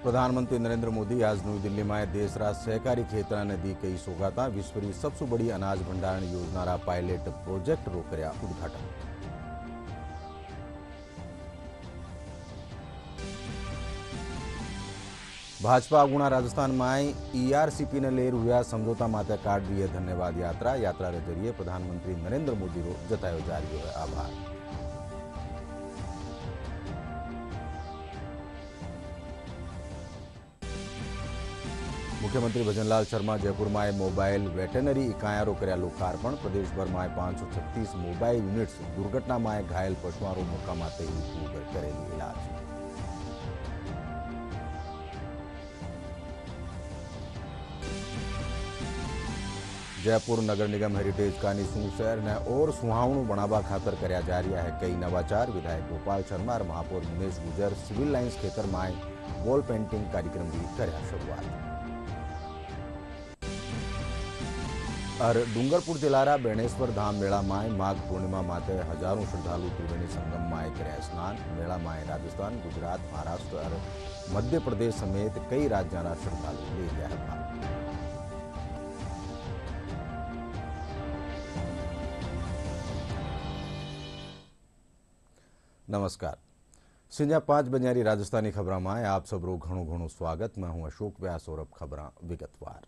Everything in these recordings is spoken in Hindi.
प्रधानमंत्री नरेंद्र मोदी आज नई दिल्ली में देशरा सहकारी खेतरा ने दी कई सौगाता। विश्वरी सबसे बड़ी अनाज भंडारण योजना पायलट प्रोजेक्ट रो कर्या उद्घाटन। भाजपा अगुणा राजस्थान में ईआरसीपी ने लेर हुआ समझौता माते काट दी है धन्यवाद यात्रा। यात्रा के जरिए प्रधानमंत्री नरेंद्र मोदी रो जतायो जा रही है आभार। मुख्यमंत्री भजनलाल शर्मा जयपुर में मोबाइल वेटरनरी इकाया रो कर्या लोकार्पण। प्रदेश भर में 536 मोबाइल यूनिट्स दुर्घटना में घायल पशुओं रो मौका माते करेली इलाज। जयपुर नगर निगम हेरिटेज कानीसू शहर ने और सुहावणु बनावा खातर कर्या जा रहा है कई नवाचार। विधायक गोपाल शर्मा और महापौर मुनेश गुजर सिविल लाइन्स खेतर में वॉल पेंटिंग कार्यक्रम भी कर्या शुरुआत। और डूंगरपुर जिलारा बेणेश्वर धाम मेला में माघ पूर्णिमा माते हजारों श्रद्धालु त्रिवेणी संगम में कर्या स्नान। मेला में राजस्थान, गुजरात, महाराष्ट्र और मध्य प्रदेश समेत कई राज्यों श्रद्धालु ले गया है। नमस्कार। संजा 5 बजे राजस्थानी खबर में आप सबरो घणो स्वागत। मैं हूं अशोक व्यास और अब खबर विगतवार।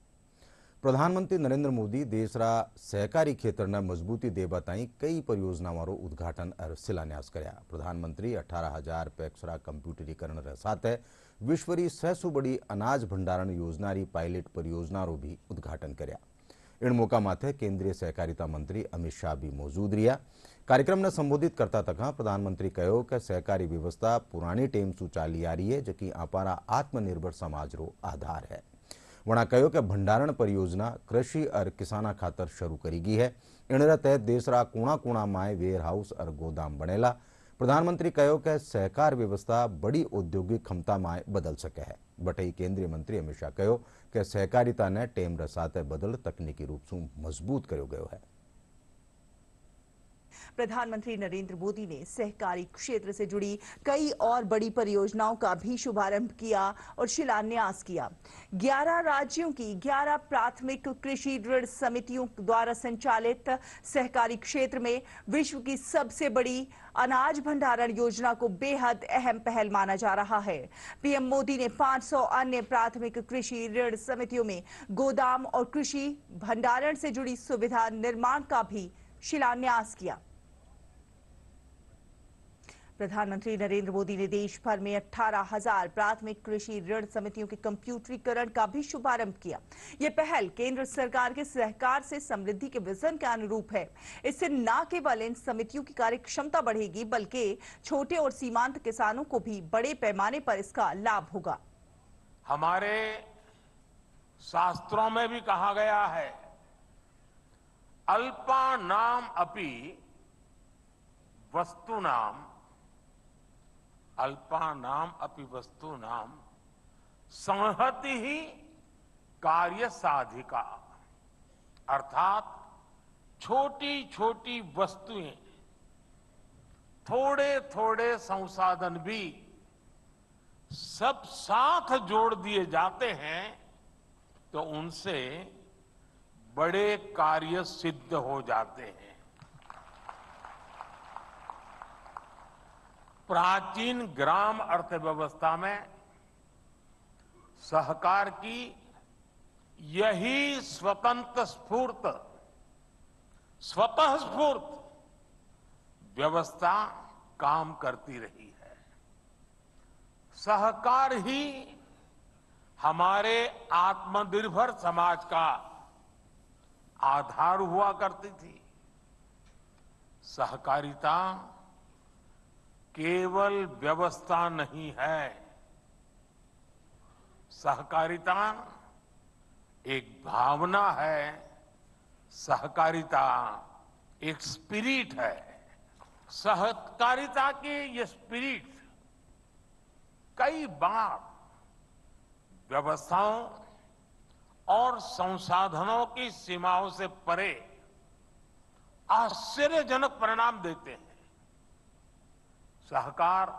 प्रधानमंत्री नरेंद्र मोदी देशरा सहकारी क्षेत्र ने मजबूती देवा ताई कई परियोजनाओं रो उद्घाटन और शिलान्यास कर्या। प्रधानमंत्री 18,000 पैक्सरा कंप्यूटरीकरण रे साथे विश्वरी 600 बड़ी अनाज भंडारण योजना री पायलट परियोजना रो भी उद्घाटन कर्या। इन मौका माथे केंद्रीय सहकारिता मंत्री अमित शाह भी मौजूद रहा। कार्यक्रम ने संबोधित करता तक प्रधानमंत्री कहो कि सहकारी व्यवस्था पुरानी टेम सु चाली आ रही है, जबकि अपारा आत्मनिर्भर समाज रो आधार है। वणा कहो कि भंडारण परियोजना कृषि और किसाना खातर शुरू करी गई है। इन तहत देशरा कोणा कोणा में वेयर हाउस और गोदाम बनेला। प्रधानमंत्री कहो कि सहकार व्यवस्था बड़ी औद्योगिक क्षमता में बदल सके है। बटे केंद्रीय मंत्री अमित शाह कहो कि सहकारिता ने टेम रे साथे बदल तकनीकी रूप से मजबूत करो गयो है। प्रधानमंत्री नरेंद्र मोदी ने सहकारी क्षेत्र से जुड़ी कई और बड़ी परियोजनाओं का भी शुभारंभ किया और शिलान्यास किया। 11 राज्यों की 11 प्राथमिक कृषि ऋण समितियों द्वारा संचालित सहकारी क्षेत्र में विश्व की सबसे बड़ी अनाज भंडारण योजना को बेहद अहम पहल माना जा रहा है। पीएम मोदी ने 500 अन्य प्राथमिक कृषि ऋण समितियों में गोदाम और कृषि भंडारण से जुड़ी सुविधा निर्माण का भी शिलान्यास किया। प्रधानमंत्री नरेंद्र मोदी ने देश भर में 18,000 प्राथमिक कृषि ऋण समितियों के कंप्यूटरीकरण का भी शुभारंभ किया। यह पहल केंद्र सरकार के सहकार से समृद्धि के विजन के अनुरूप है। इससे न केवल इन समितियों की कार्य क्षमता बढ़ेगी, बल्कि छोटे और सीमांत किसानों को भी बड़े पैमाने पर इसका लाभ होगा। हमारे शास्त्रों में भी कहा गया है, अल्पानाम अपि वस्तुनाम अल्पानाम अपि वस्तुनाम संहति ही कार्य साधिका। अर्थात छोटी छोटी वस्तुएं, थोड़े थोड़े संसाधन भी सब साथ जोड़ दिए जाते हैं तो उनसे बड़े कार्य सिद्ध हो जाते हैं। प्राचीन ग्राम अर्थव्यवस्था में सहकार की यही स्वतः स्फूर्त व्यवस्था काम करती रही है। सहकार ही हमारे आत्मनिर्भर समाज का आधार हुआ करती थी। सहकारिता केवल व्यवस्था नहीं है, सहकारिता एक भावना है, सहकारिता एक स्पिरिट है। सहकारिता की ये स्पिरिट कई बार व्यवस्थाओं और संसाधनों की सीमाओं से परे आश्चर्यजनक परिणाम देते हैं। सहकार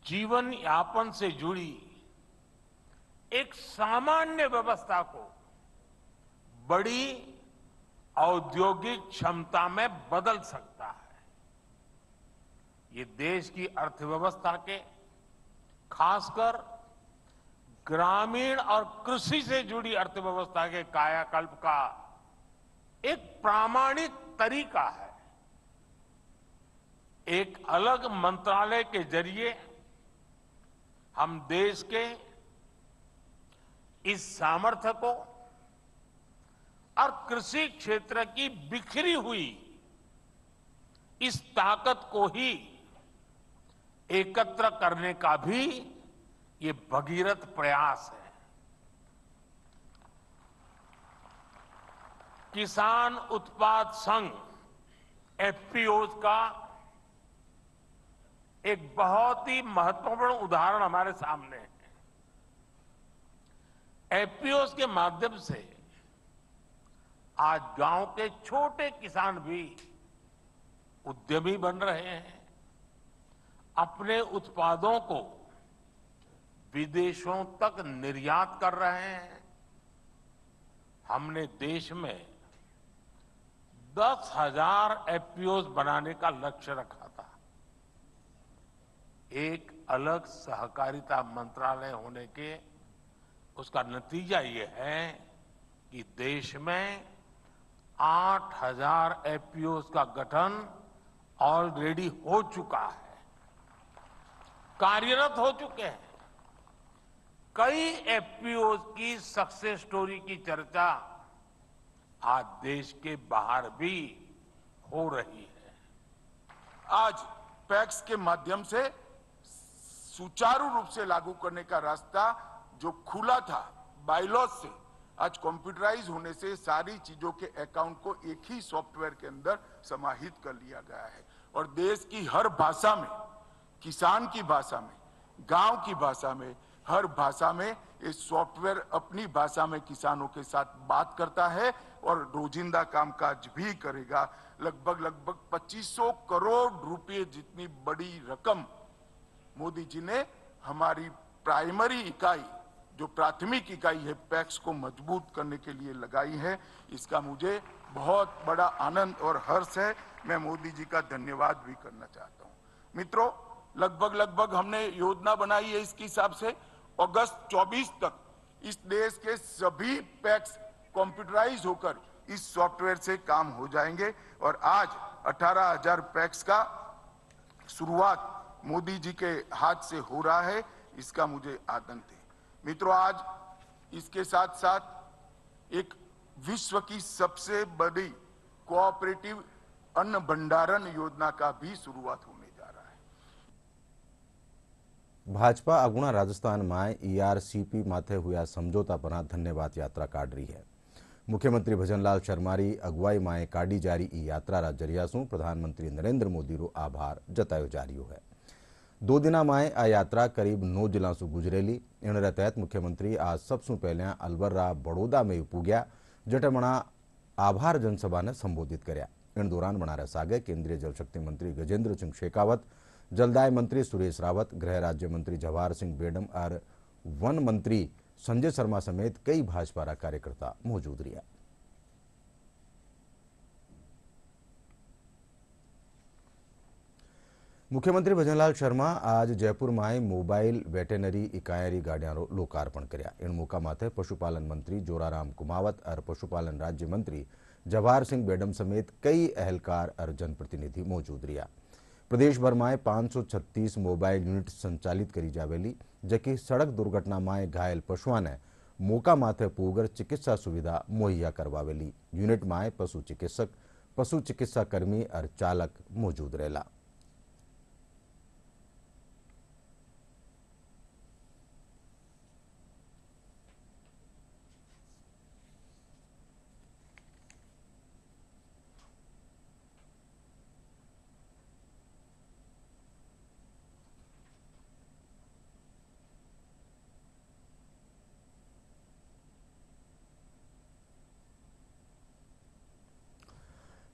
जीवन यापन से जुड़ी एक सामान्य व्यवस्था को बड़ी औद्योगिक क्षमता में बदल सकता है। ये देश की अर्थव्यवस्था के, खासकर ग्रामीण और कृषि से जुड़ी अर्थव्यवस्था के कायाकल्प का एक प्रामाणिक तरीका है। एक अलग मंत्रालय के जरिए हम देश के इस सामर्थ्य को और कृषि क्षेत्र की बिखरी हुई इस ताकत को ही एकत्र करने का भी ये भगीरथ प्रयास है। किसान उत्पाद संघ एफपीओज का एक बहुत ही महत्वपूर्ण उदाहरण हमारे सामने है। एफपीओज के माध्यम से आज गांव के छोटे किसान भी उद्यमी बन रहे हैं, अपने उत्पादों को विदेशों तक निर्यात कर रहे हैं। हमने देश में 10,000 एफपीओज बनाने का लक्ष्य रखा था। एक अलग सहकारिता मंत्रालय होने के उसका नतीजा ये है कि देश में 8,000 एफपीओज का गठन ऑलरेडी हो चुका है, कार्यरत हो चुके हैं। कई एफपीओज की सक्सेस स्टोरी की चर्चा आज देश के बाहर भी हो रही है। आज पैक्स के माध्यम से सुचारू रूप से लागू करने का रास्ता जो खुला था बायलॉज से, आज कंप्यूटराइज होने से सारी चीजों के अकाउंट को एक ही सॉफ्टवेयर के अंदर समाहित कर लिया गया है और देश की हर भाषा में, किसान की भाषा में, गांव की भाषा में, हर भाषा में ये सॉफ्टवेयर अपनी भाषा में किसानों के साथ बात करता है और रोजिंदा कामकाज भी करेगा। लगभग 2500 करोड़ रुपए जितनी बड़ी रकम मोदी जी ने हमारी प्राइमरी इकाई, जो प्राथमिक इकाई है पैक्स को मजबूत करने के लिए लगाई है। इसका मुझे बहुत बड़ा आनंद और हर्ष है। मैं मोदी जी का धन्यवाद भी करना चाहता हूं। मित्रों, लगभग हमने योजना बनाई है इसके हिसाब से अगस्त 24 तक इस देश के सभी पैक्स कंप्यूटराइज होकर इस सॉफ्टवेयर से काम हो जाएंगे और आज 18,000 पैक्स का शुरुआत मोदी जी के हाथ से हो रहा है। इसका मुझे आनंद है। मित्रों, आज इसके साथ साथ एक विश्व की सबसे बड़ी कोऑपरेटिव अन्न भंडारण योजना का भी शुरुआत होने जा रहा है। भाजपा अगुणा राजस्थान में ईआरसीपी माथे हुआ समझौता पर धन्यवाद यात्रा काढ़ रही है। मुख्यमंत्री भजनलाल शर्मारी अगुवाई में काढ़ी जारी ई यात्रा जरिया से प्रधानमंत्री नरेंद्र मोदी रो आभार जतायो जा रही है। 2 दिना में आ यात्रा करीब 9 जिला से गुजरेली। इन तहत मुख्यमंत्री आज सबसे पहले अलवर बड़ौदा में पुग्या, जटे मणा आभार जनसभा ने संबोधित कर्या। इन दौरान बनारस सागे केंद्रीय जल शक्ति मंत्री गजेंद्र सिंह शेखावत, जलदाय मंत्री सुरेश रावत, गृह राज्य मंत्री जवाहर सिंह बेडम और वन मंत्री संजय शर्मा समेत कई भाजपा कार्यकर्ता मौजूद रहा। मुख्यमंत्री भजनलाल शर्मा आज जयपुर में मोबाइल वेटेनरी इकायरी गाड़ियां लोकार्पण कर्या। इन मौका माथे पशुपालन मंत्री जोराराम कुमावत और पशुपालन राज्य मंत्री जवाहर सिंह बेडम समेत कई अहलकार और जनप्रतिनिधि मौजूद रहा। प्रदेश भर में 536 मोबाइल यूनिट संचालित करी जावेली, जबकि सड़क दुर्घटना में घायल पशुओं ने मौका माथे पूगर चिकित्सा सुविधा मुहैया करवावेली। यूनिट में पशु चिकित्सक, पशु चिकित्सा कर्मी और चालक मौजूद रहेला।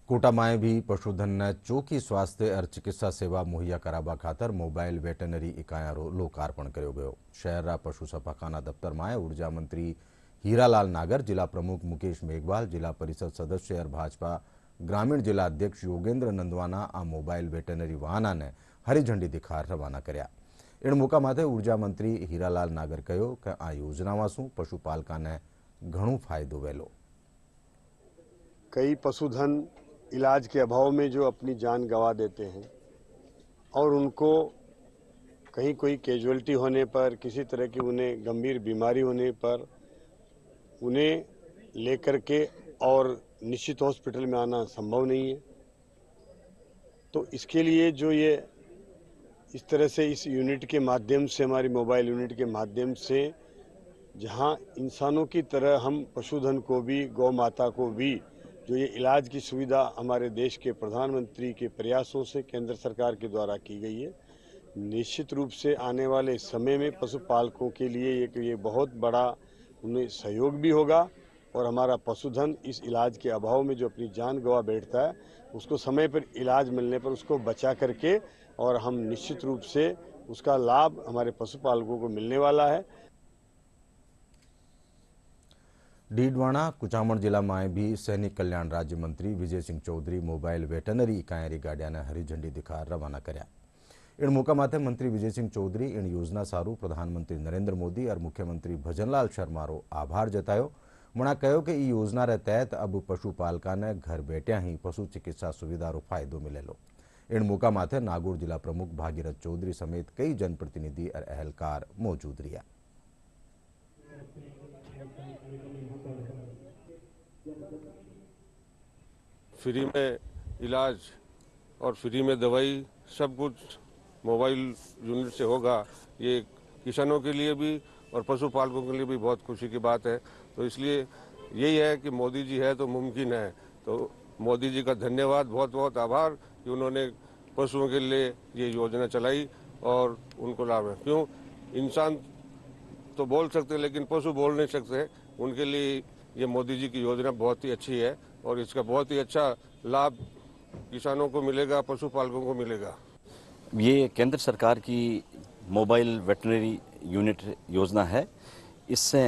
कोटा में भी पशुधन ने चौकी स्वास्थ्य और चिकित्सा सेवा मुहैया करावा खातर मोबाइल वेटनरी इकायारो लोकार्पण कर्यो गयो। शहर पशु सफाखाना दफ्तर में ऊर्जा मंत्री हीरालाल नागर, जिला प्रमुख मुकेश मेघवाल, जिला परिषद सदस्य और भाजपा ग्रामीण जिला अध्यक्ष योगेन्द्र नंदवाना आ मोबाइल वेटनरी वाहना ने हरी झंडी दिखा रवाना कर्या। इन मौका माटे ऊर्जा मंत्री हीरालाल नागर कह्यो कि आ योजनामां शुं पशुपालका ने घणो फायदो वेलो। कई पशुधन इलाज के अभाव में जो अपनी जान गंवा देते हैं और उनको कहीं कोई कैजुअल्टी होने पर, किसी तरह की उन्हें गंभीर बीमारी होने पर उन्हें लेकर के और निश्चित हॉस्पिटल में आना संभव नहीं है। तो इसके लिए जो ये इस तरह से इस यूनिट के माध्यम से, हमारी मोबाइल यूनिट के माध्यम से, जहां इंसानों की तरह हम पशुधन को भी, गौ माता को भी जो ये इलाज की सुविधा हमारे देश के प्रधानमंत्री के प्रयासों से केंद्र सरकार के द्वारा की गई है, निश्चित रूप से आने वाले समय में पशुपालकों के लिए ये बहुत बड़ा उन्हें सहयोग भी होगा और हमारा पशुधन इस इलाज के अभाव में जो अपनी जान गंवा बैठता है उसको समय पर इलाज मिलने पर उसको बचा करके और हम निश्चित रूप से उसका लाभ हमारे पशुपालकों को मिलने वाला है। डीडवाना कुचामण जिला में भी सैनिक कल्याण राज्य मंत्री विजय सिंह चौधरी मोबाइल वेटनरी इकायरी गाड़िया ने हरी झंडी दिखा रवाना कर्या। इन मौका माटे मंत्री विजय सिंह चौधरी इन योजना सारू प्रधानमंत्री नरेंद्र मोदी और मुख्यमंत्री भजनलाल शर्मारो आभार जतायो। मना कहो कि ई योजना रे तहत अब पशुपालका ने घर बैठ्या ही पशु चिकित्सा सुविधा रो फायदो मिलेलो। इन मौका माटे नागौर जिला प्रमुख भागीरथ चौधरी समेत कई जनप्रतिनिधि और अहलकार मौजूद रहा। फ्री में इलाज और फ्री में दवाई सब कुछ मोबाइल यूनिट से होगा। ये किसानों के लिए भी और पशुपालकों के लिए भी बहुत खुशी की बात है। तो इसलिए यही है कि मोदी जी है तो मुमकिन है। तो मोदी जी का धन्यवाद, बहुत बहुत आभार कि उन्होंने पशुओं के लिए ये योजना चलाई और उनको लाभ है। क्यों, इंसान तो बोल सकते लेकिन पशु बोल नहीं सकते। उनके लिए ये मोदी जी की योजना बहुत ही अच्छी है और इसका बहुत ही अच्छा लाभ किसानों को मिलेगा, पशुपालकों को मिलेगा। ये केंद्र सरकार की मोबाइल वेटनरी यूनिट योजना है। इससे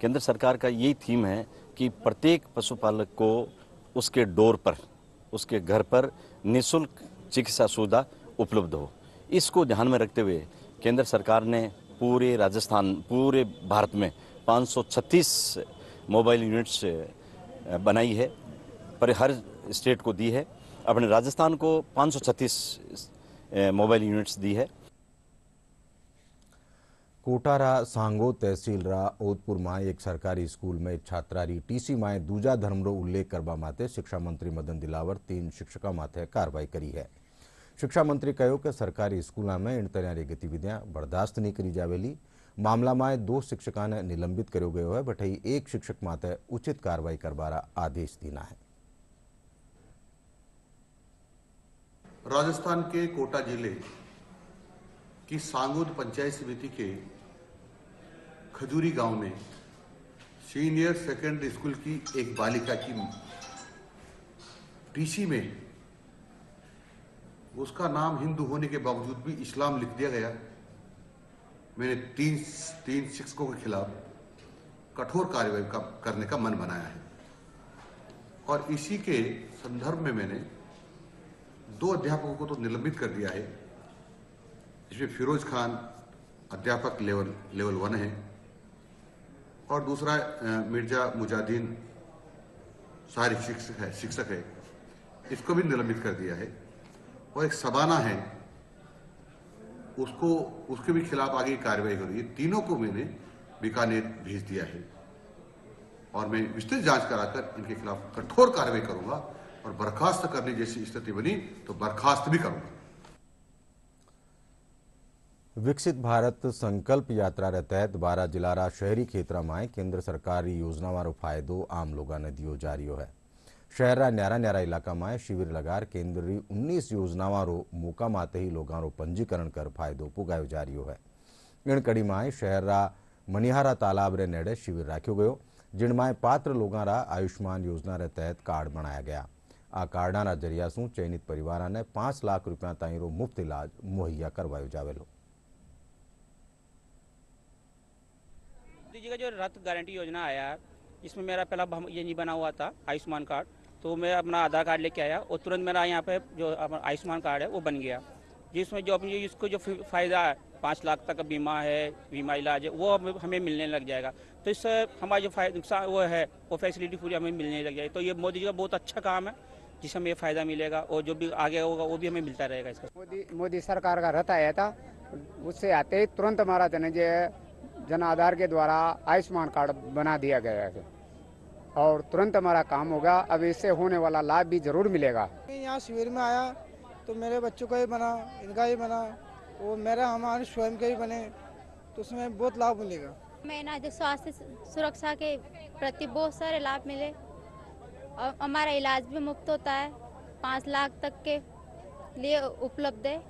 केंद्र सरकार का यही थीम है कि प्रत्येक पशुपालक को उसके डोर पर, उसके घर पर निःशुल्क चिकित्सा सुविधा उपलब्ध हो। इसको ध्यान में रखते हुए केंद्र सरकार ने पूरे राजस्थान, पूरे भारत में 536 मोबाइल यूनिट्स बनाई है, पर हर स्टेट को दी है। अपने राजस्थान को 536 मोबाइल यूनिट्स दी है। कोटारा सांगो तहसील रा ओदपुर में एक सरकारी स्कूल में छात्रारी टीसी में दूजा धर्म रो उल्लेख करवा माटे शिक्षा मंत्री मदन दिलावर 3 शिक्षकों माथे कार्रवाई करी है। शिक्षा मंत्री कहो कि सरकारी स्कूलों में इन तरह की गतिविधियां बर्दाश्त नहीं करी जावेली। मामला में 2 शिक्षकों ने निलंबित करो गयो है, बट एक शिक्षक माथे उचित कार्रवाई करवारा आदेश दीना है। राजस्थान के कोटा जिले की सांगोद पंचायत समिति के खजूरी गांव में सीनियर सेकेंडरी स्कूल की एक बालिका की टीसी में उसका नाम हिंदू होने के बावजूद भी इस्लाम लिख दिया गया। मैंने तीन शिक्षकों के खिलाफ कठोर कार्रवाई करने का मन बनाया है और इसी के संदर्भ में मैंने 2 अध्यापकों को तो निलंबित कर दिया है। इसमें फिरोज खान अध्यापक लेवल 1 है और दूसरा मिर्जा मुजाहिदीन सहायक शिक्षक है, इसको भी निलंबित कर दिया है। और एक सबाना है, उसके भी खिलाफ आगे कार्रवाई हो रही है। तीनों को मैंने बीकानेर भेज दिया है और मैं विस्तृत जांच कराकर इनके खिलाफ कठोर कार्रवाई करूंगा और बर्खास्त करने जैसी स्थिति बनी तो बर्खास्त भी करूंगा। विकसित भारत संकल्प यात्रा के तहत 12 जिला शहरी क्षेत्र में केंद्र सरकारी योजना वालों फायदो आम लोगों ने दियो जा रही है। शहर न्यारा न्यारा इलाका में शिविर लगार केंद्र की 19 योजनावां रो मौका माते ही लोगों रो पंजीकरण कर फायदो पुगायो जा रही है। इन कड़ी में शहर मनिहारा तालाब रे नेड़े शिविर राख्यो गयो, जिनमें पात्र लोगों रा आयुष्मान योजना रे तहत कार्ड बनाया गया। आ कार्डना जरिया शू चयनित परिवार ने 5 लाख रुपया ताईं मुफ्त इलाज मुहैया करवायो जावेलो। मोदी जी का जो रथ गारंटी योजना आया है, इसमें मेरा पहला ये नहीं बना हुआ था आयुष्मान कार्ड, तो मैं अपना आधार कार्ड लेके आया और तुरंत मेरा यहाँ पे जो आयुष्मान कार्ड है वो बन गया, जिसमें जो अपनी इसको जो फायदा है 5 लाख तक का बीमा है, बीमा इलाज है, वो हमें मिलने लग जाएगा। तो इससे हमारा जो नुकसान वो है वो फैसिलिटी पूरी हमें मिलने लग जाएगी। तो ये मोदी जी का बहुत अच्छा काम है जिससे हमें फ़ायदा मिलेगा और जो भी आगे होगा वो भी हमें मिलता रहेगा। इसका मोदी सरकार का रथ आया था, उससे आते ही तुरंत हमारा जन आधार के द्वारा आयुष्मान कार्ड बना दिया गया है और तुरंत हमारा काम होगा। अब इससे होने वाला लाभ भी जरूर मिलेगा। यहाँ शिविर में आया तो मेरे बच्चों का ही बना, इनका ही बना, वो मेरा हमारे स्वयं के ही बने, तो उसमें बहुत लाभ मिलेगा। मैं ना जो स्वास्थ्य सुरक्षा के प्रति बहुत सारे लाभ मिले और हमारा इलाज भी मुफ्त होता है, 5 लाख तक के लिए उपलब्ध है।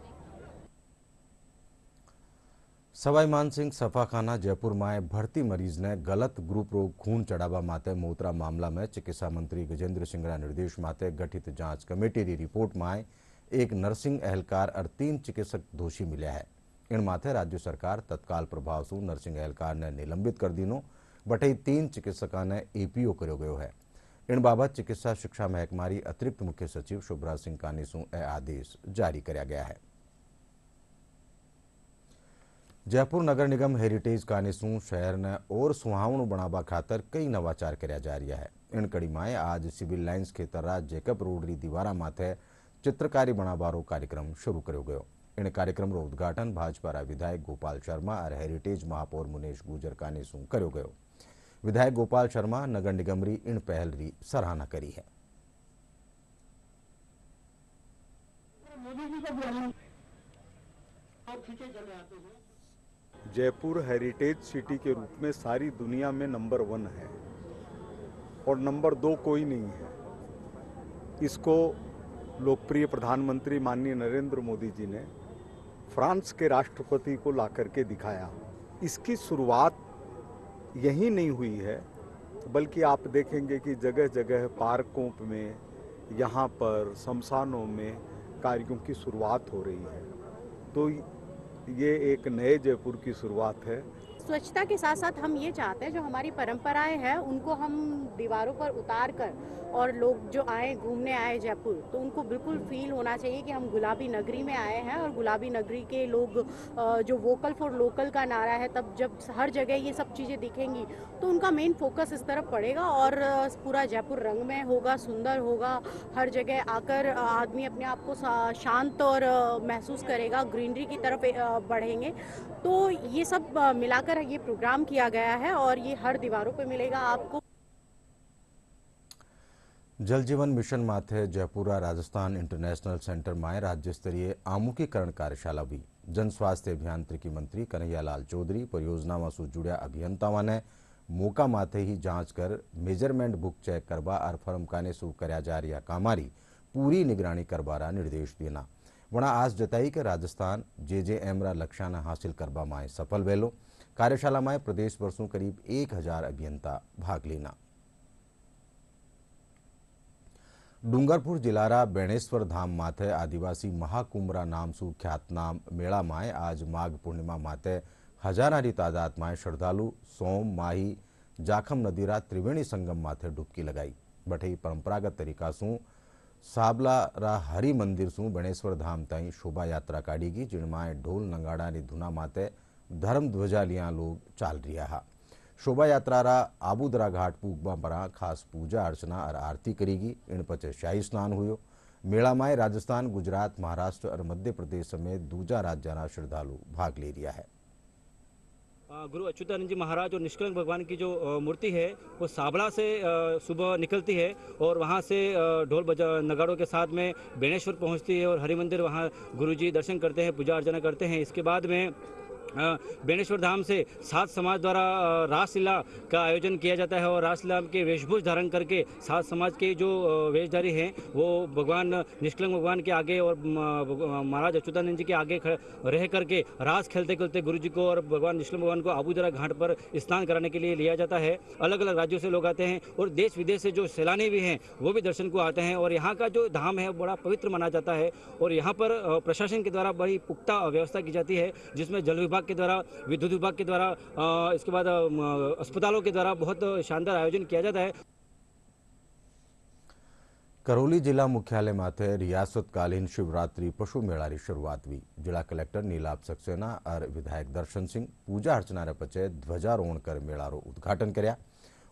सवाई मानसिंह सफाखाना जयपुर में भर्ती मरीज ने गलत ग्रुप रोग खून चढ़ावा माते मोतरा मामला में चिकित्सा मंत्री गजेंद्र सिंह निर्देश माते गठित जांच कमेटी की रिपोर्ट में एक नर्सिंग एहलकार और 3 चिकित्सक दोषी मिल्या है। इन माथे राज्य सरकार तत्काल प्रभाव से नर्सिंग एहलकार ने निलंबित कर दीनो, बटे 3 चिकित्सका ने एपीओ करो गयो है। इन बाबत चिकित्सा शिक्षा महकमारी अतिरिक्त मुख्य सचिव शुभराज सिंह कानी सू आदेश जारी कराया गया है। जयपुर नगर निगम हेरिटेज कानीसू शहर ने और सुहावणु बनावा खातर कई नवाचार कराया जा रहा है। इन कड़ी में आज सिविल लाइन्स खेतरा जेकब रोड री दीवारा माथे चित्रकारी बनावारो कार्यक्रम शुरू करो गयो। इन कार्यक्रम रो उद्घाटन भाजपा विधायक गोपाल शर्मा और हेरिटेज महापौर मुनेश गुजर कानीसू करो गयो। विधायक गोपाल शर्मा नगर निगम री इन पहल री सराहना करी है। जयपुर हेरिटेज सिटी के रूप में सारी दुनिया में नंबर 1 है और नंबर 2 कोई नहीं है। इसको लोकप्रिय प्रधानमंत्री माननीय नरेंद्र मोदी जी ने फ्रांस के राष्ट्रपति को लाकर के दिखाया। इसकी शुरुआत यही नहीं हुई है, बल्कि आप देखेंगे कि जगह जगह पार्कों में, यहाँ पर शमशानों में कार्यों की शुरुआत हो रही है। तो ये एक नए जयपुर की शुरुआत है। स्वच्छता के साथ साथ हम ये चाहते हैं जो हमारी परंपराएं हैं उनको हम दीवारों पर उतार कर और लोग जो आए घूमने आए जयपुर तो उनको बिल्कुल फील होना चाहिए कि हम गुलाबी नगरी में आए हैं। और गुलाबी नगरी के लोग जो वोकल फॉर लोकल का नारा है, तब जब हर जगह ये सब चीज़ें दिखेंगी तो उनका मेन फोकस इस तरफ पड़ेगा और पूरा जयपुर रंगमय होगा, सुंदर होगा। हर जगह आकर आदमी अपने आप को शांत और महसूस करेगा, ग्रीनरी की तरफ बढ़ेंगे। तो ये सब मिलाकर ये प्रोग्राम किया गया है और ये हर दीवारों पे मिलेगा आपको। जल जीवन मिशन माथे जयपुरा राजस्थान इंटरनेशनल सेंटर में राज्य स्तरीय आमुखीकरण कार्यशाला भी जन स्वास्थ्य अभियांत्रिकी मंत्री कन्हैयालाल चौधरी परियोजना में सु जुड़िया अभियंताओं ने मौका माथे ही जांच कर मेजरमेंट बुक चेक करवा और फर्म काने सु करया जा रहा कामारी पूरी निगरानी करवारा निर्देश देना। वणा आस जताई कि राजस्थान JJM रा लक्ष्यान हासिल करवा में सफल वेलो। कार्यशाला में प्रदेश वर्षों करीब 1000 अभियंता भाग लेना। डूंगरपुर जिलारा बेणेश्वर धाम माथे आदिवासी महाकुंभरा नाम सु ख्यातनाम मेला में आज माघ पूर्णिमा माथे हजारारी तादाद में श्रद्धालु सोम माही जाखम नदीरा त्रिवेणी संगम माथे डुबकी लगाई। बठई परंपरागत तरीका सु साबला हरि मंदिर सु बेणेश्वर धाम ताई शोभा यात्रा काढ़ीगी, जिनमें ढोल नंगाड़ा री धुना माते धर्म ध्वजा लिया लोग चाल रहा है। शोभा यात्रा रा आबूदरा घाट पूगवा परा खास पूजा अर्चना और आरती करेगी। इन पचे शाही स्नान हुयो। मेला में राजस्थान, गुजरात, महाराष्ट्र और मध्य प्रदेश समेत दूजा राज्य श्रद्धालु भाग ले रहा है। गुरु अच्युतानंद जी महाराज और निष्कलंक भगवान की जो मूर्ति है वो साबला से सुबह निकलती है और वहाँ से ढोल बजा नगाड़ों के साथ में बेणेश्वर पहुँचती है और हरि मंदिर वहाँ गुरु जी दर्शन करते हैं, पूजा अर्चना करते हैं। इसके बाद में बेणेश्वर धाम से 7 समाज द्वारा रासलीला का आयोजन किया जाता है और रासलीला के वेशभूष धारण करके 7 समाज के जो वेशधारी हैं वो भगवान निष्कलंक भगवान के आगे और महाराज अच्युतानंद जी के आगे रह करके रास खेलते खेलते गुरु जी को और भगवान निष्कलंक भगवान को आबूदरा घाट पर स्नान कराने के लिए लिया जाता है। अलग अलग राज्यों से लोग आते हैं और देश विदेश से जो सैलानी भी हैं वो भी दर्शन को आते हैं और यहाँ का जो धाम है बड़ा पवित्र माना जाता है और यहाँ पर प्रशासन के द्वारा बड़ी पुख्ता व्यवस्था की जाती है, जिसमें जल विभाग के द्वारा, विद्युत विभाग के द्वारा, इसके बाद अस्पतालों के द्वारा बहुत शानदार आयोजन किया जाता है। करौली जिला मुख्यालय माथे रियासतकालीन शिवरात्रि पशु मेळानी शरूआत हुई। जिला कलेक्टर नीलाभ सक्सेना और विधायक दर्शन सिंह पूजा अर्चना पचे ध्वजारोहण कर मेळारो उद्घाटन कर्या।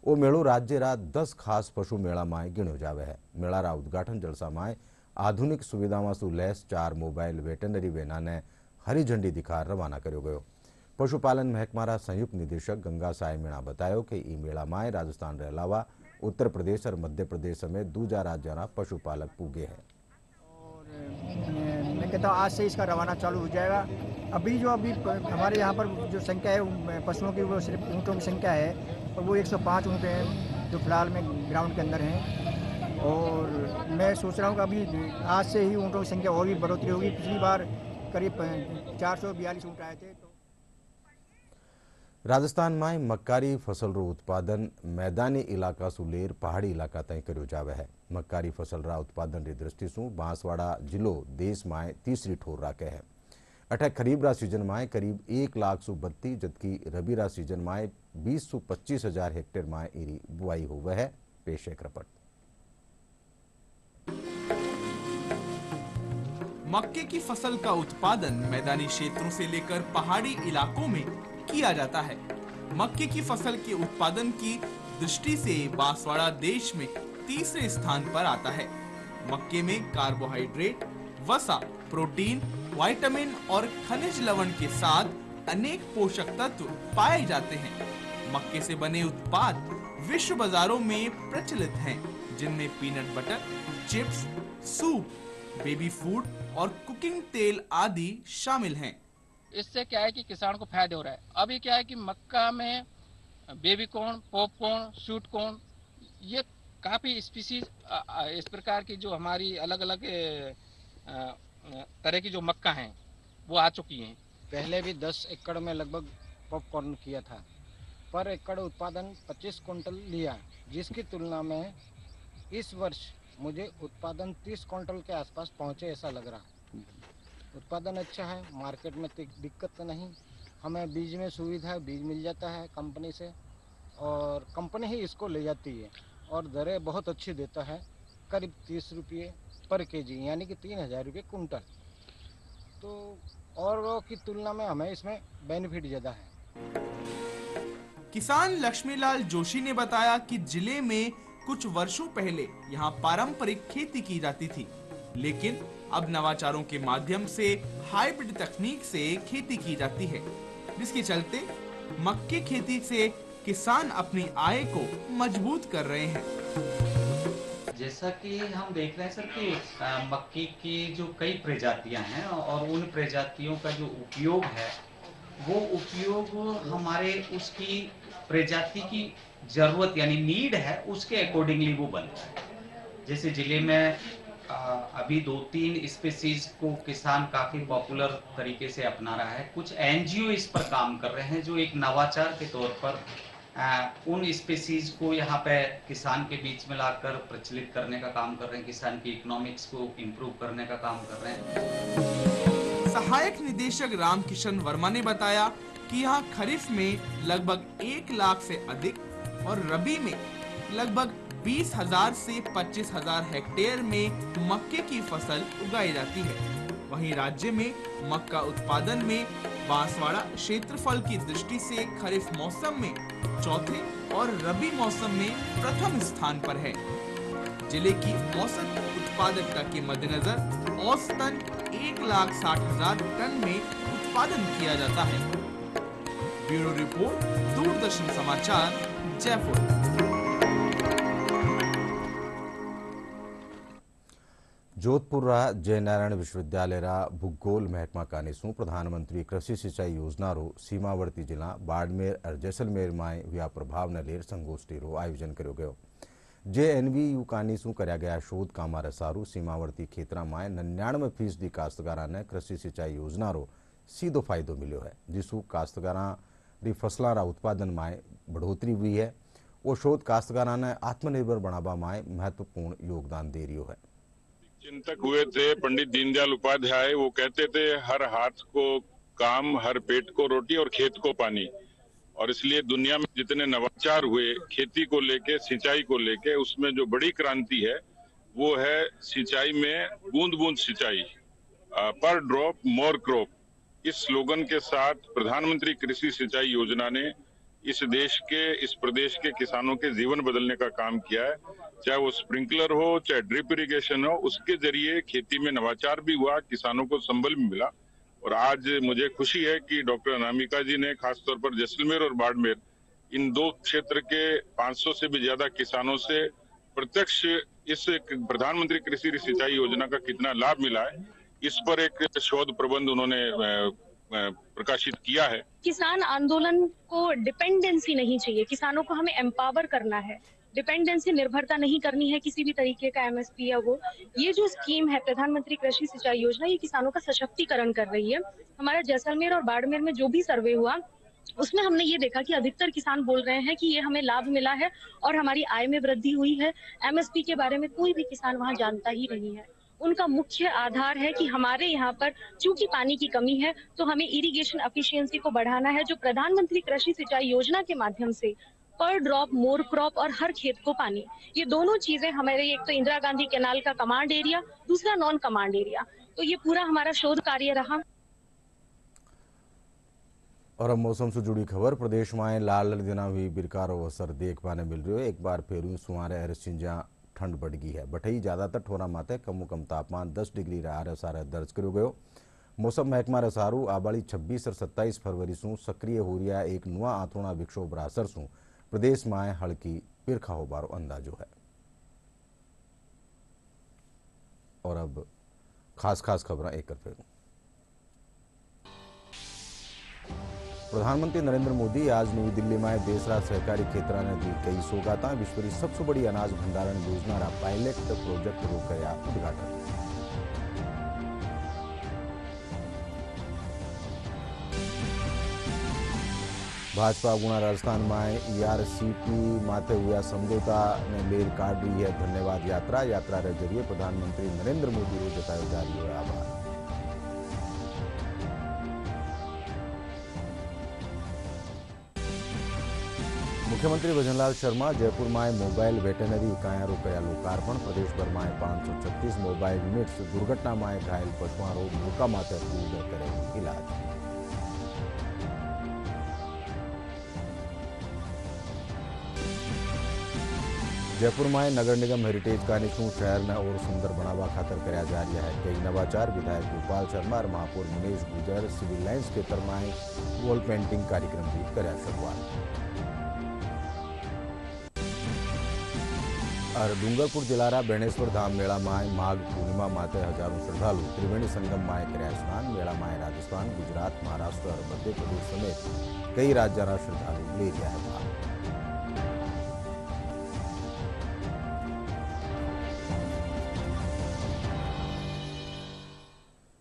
ओ मेळो राज्यरा 10 खास पशु मेळा में गिण्यो जावे है। मेळारा उद्घाटन जलसा में आधुनिक सुविधाओं से लैस 4 मोबाइल वेटनरी वेना ने हरी झंडी दिखा रवाना कर्यो गयो। पशुपालन महकमारा संयुक्त निदेशक गंगा साय मीणा बतायो कि ई मेला में राजस्थान के अलावा उत्तर प्रदेश और मध्य प्रदेश समेत दूजा राज्य पशुपालक पूगे हैं। और मैं कहता हूँ आज से इसका रवाना चालू हो जाएगा। अभी हमारे यहाँ पर जो संख्या है पशुओं की वो सिर्फ ऊँटों की संख्या है और वो 105 ऊँट हैं जो फिलहाल में ग्राउंड के अंदर हैं। और मैं सोच रहा हूँ कि अभी आज से ही ऊँटों की संख्या और भी बढ़ोतरी होगी। पिछली बार करीब 442 ऊँट आए थे। राजस्थान में मक्कारी फसल रो उत्पादन मैदानी इलाका सु लेर पहाड़ी इलाका तय कर्यो जावे है। मक्कारी फसल रा उत्पादन री दृष्टि सु बांसवाड़ा जिलो देश में तीसरी ठोर राखे है। अठे खरीफ रा सीजन में करीब 1 लाख सु 32 जबकि रबी रा सीजन में 20 सु 25 हजार हेक्टेयर में इरी बुआई हुए है। पेश एक रिपोर्ट। मक्के की फसल का उत्पादन मैदानी क्षेत्रों से लेकर पहाड़ी इलाकों में किया जाता है। मक्के की फसल के उत्पादन की दृष्टि से बांसवाड़ा देश में तीसरे स्थान पर आता है। मक्के में कार्बोहाइड्रेट, वसा, प्रोटीन, विटामिन और खनिज लवण के साथ अनेक पोषक तत्व पाए जाते हैं। मक्के से बने उत्पाद विश्व बाजारों में प्रचलित हैं, जिनमें peanut butter, chips, soup, baby food और कुकिंग तेल आदि शामिल हैं। इससे क्या है कि किसान को फायदा हो रहा है। अभी क्या है कि मक्का में baby corn, popcorn, sweet corn, ये काफी स्पीसीज इस प्रकार की जो हमारी अलग अलग तरह की जो मक्का हैं वो आ चुकी हैं। पहले भी 10 एकड़ में लगभग पॉपकॉर्न किया था, पर एकड़ उत्पादन 25 क्विंटल लिया, जिसकी तुलना में इस वर्ष मुझे उत्पादन 30 क्विंटल के आसपास पहुंचे ऐसा लग रहा। उत्पादन अच्छा है, मार्केट में दिक्कत तो नहीं, हमें बीज में सुविधा, बीज मिल जाता है कंपनी से और कंपनी ही इसको ले जाती है और दरें बहुत अच्छी देता है, करीब 30 रुपये पर केजी, यानी कि 3000 रुपये कुंटल। तो औरों की तुलना में हमें इसमें बेनिफिट ज़्यादा है। किसान लक्ष्मीलाल जोशी ने बताया कि जिले में कुछ वर्षों पहले यहाँ पारंपरिक खेती की जाती थी, लेकिन अब नवाचारों के माध्यम से हाइब्रिड तकनीक से खेती की जाती है, जिसके चलते मक्के खेती से किसान अपनी आय को मजबूत कर रहे हैं। जैसा कि हम देख रहे हैं सर कि मक्के की जो कई प्रजातियां हैं और उन प्रजातियों का जो उपयोग है वो उपयोग हमारे उसकी प्रजाति की जरूरत यानी नीड है उसके अकॉर्डिंगली वो बनता है। जैसे जिले में अभी 2-3 स्पीसीज को किसान काफी पॉपुलर तरीके से अपना रहा है। कुछ एनजीओ इस पर काम कर रहे हैं जो एक नवाचार के तौर पर उन स्पीसीज को यहाँ पे किसान के बीच में लाकर प्रचलित करने का काम कर रहे हैं, किसान की इकोनॉमिक्स को इम्प्रूव करने का काम कर रहे हैं। सहायक निदेशक रामकिशन वर्मा ने बताया कि यहाँ खरीफ में लगभग 1 लाख से अधिक और रबी में लगभग 20,000 से 25,000 हेक्टेयर में मक्के की फसल उगाई जाती है। वहीं राज्य में मक्का उत्पादन में बांसवाड़ा क्षेत्रफल की दृष्टि से खरीफ मौसम में चौथे और रबी मौसम में प्रथम स्थान पर है। जिले की औसत उत्पादकता के मद्देनजर औसतन 1,60,000 टन में उत्पादन किया जाता है। ब्यूरो रिपोर्ट, दूरदर्शन समाचार, जयपुर। जोधपुर जयनारायण विश्वविद्यालय भूगोल महकमा कानीसू प्रधानमंत्री कृषि सिंचाई योजना रो सीमावर्ती जिला बाड़मेर और जैसलमेर में हुआ प्रभाव ने लेर संगोष्ठी रो आयोजन करो गयो। JNVU कानीसू कराया गया शोध कामा रसारू सीमावर्ती क्षेत्र में 99% काश्तकारा ने कृषि सिंचाई योजना रो सीधो फायदो मिलो है, जिसू काश्तकारा री फसलों रा उत्पादन में बढ़ोतरी हुई है। वो शोध काश्तकारा ने आत्मनिर्भर बनावा में महत्वपूर्ण योगदान दे रही है। चिंतक हुए थे पंडित दीनदयाल उपाध्याय। वो कहते थे हर हाथ को काम, हर पेट को रोटी और खेत को पानी। और इसलिए दुनिया में जितने नवाचार हुए खेती को लेके, सिंचाई को लेके, उसमें जो बड़ी क्रांति है वो है सिंचाई में बूंद बूंद सिंचाई, पर ड्रॉप मोर क्रॉप। इस स्लोगन के साथ प्रधानमंत्री कृषि सिंचाई योजना ने इस देश के, इस प्रदेश के किसानों के जीवन बदलने का काम किया है। चाहे वो स्प्रिंकलर हो, चाहे ड्रिप इरिगेशन हो, उसके जरिए खेती में नवाचार भी हुआ, किसानों को संबल भी मिला। और आज मुझे खुशी है कि डॉक्टर अनामिका जी ने खासतौर पर जैसलमेर और बाड़मेर इन दो क्षेत्र के 500 से भी ज्यादा किसानों से प्रत्यक्ष इस प्रधानमंत्री कृषि सिंचाई योजना का कितना लाभ मिला है, इस पर एक शोध प्रबंध उन्होंने प्रकाशित किया है। किसान आंदोलन को डिपेंडेंसी नहीं चाहिए, किसानों को हमें एम्पावर करना है, डिपेंडेंसी निर्भरता नहीं करनी है किसी भी तरीके का MSP या वो। ये जो स्कीम है प्रधानमंत्री कृषि सिंचाई योजना, ये किसानों का सशक्तिकरण कर रही है। हमारा जैसलमेर और बाड़मेर में जो भी सर्वे हुआ उसमें हमने ये देखा कि अधिकतर किसान बोल रहे हैं कि ये हमें लाभ मिला है और हमारी आय में वृद्धि हुई है। MSP के बारे में कोई भी किसान वहाँ जानता ही नहीं है। उनका मुख्य आधार है कि हमारे यहाँ पर चूंकि पानी की कमी है तो हमें इरिगेशन एफिशिएंसी को बढ़ाना है, जो प्रधानमंत्री कृषि सिंचाई योजना के माध्यम से पर ड्रॉप मोर क्रॉप और हर खेत को पानी, ये दोनों चीजें हमारे, एक तो इंदिरा गांधी कैनाल का कमांड एरिया, दूसरा नॉन कमांड एरिया, तो ये पूरा हमारा शोध कार्य रहा। और अब मौसम से जुड़ी खबर। प्रदेश में लाल दिना हुई बिरकारो असर देखने मिल रही है। एक बार फिर सुमारे हरसिंजा ठंड बढ़ गई है। बठई ज्यादातर ठोरा माते कम तापमान 10 डिग्री सारे दर्ज करो गयो। मौसम महकमा रसारू आबाड़ी 26 और 27 फरवरी सू सक्रिय हो रहा एक नुआ आंतोड़ा विक्षोभ असर सू प्रदेश में हल्की पिरखा होबारो अंदाजो है। और अब खास खबर एक फिर। प्रधानमंत्री नरेंद्र मोदी आज नई दिल्ली में देशरा सहकारी क्षेत्र ने दी कई सौगात। विश्व की सबसे बड़ी अनाज भंडारण योजना रा पायलट प्रोजेक्ट रो करया उद्घाटन। भाजपा गुना राजस्थान में ERCP माथे हुआ समझौता ने मेल काट रही है धन्यवाद यात्रा। यात्रा के जरिए प्रधानमंत्री नरेंद्र मोदी को जतायो जा रही है आभार। मुख्यमंत्री भजनलाल शर्मा जयपुर में मोबाइल वेटनरी इकाइयां रो करया लोकार्पण। प्रदेश भर में 536 मोबाइल यूनिट्स दुर्घटना में घायल पशुओं रो मौका माते पूर्ण करेगी इलाज। जयपुर में नगर निगम हेरिटेज कानीसू शहर ने और सुंदर बनावा खातर कराया जा रहा है कई नवाचार। विधायक गोपाल शर्मा और महापौर मनीष गुजर सिविल लाइन्स क्षेत्र में वॉल पेंटिंग कार्यक्रम भी कराया शुरुआत। और डूंगरपुर जिला बेणेश्वर धाम मेला में माघ पूर्णिमा माते हजारों श्रद्धालु त्रिवेणी संगम में कराया स्नान। मेला में राजस्थान, गुजरात, महाराष्ट्र और मध्य प्रदेश समेत कई राज्यों श्रद्धालु ले रहा है भाग।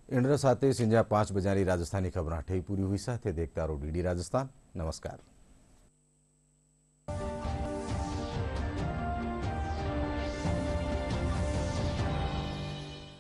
इंद्र साथे सिंजा 5 बजानी राजस्थानी खबर ठई पूरी हुई साथे देखता रहो DD राजस्थान। नमस्कार।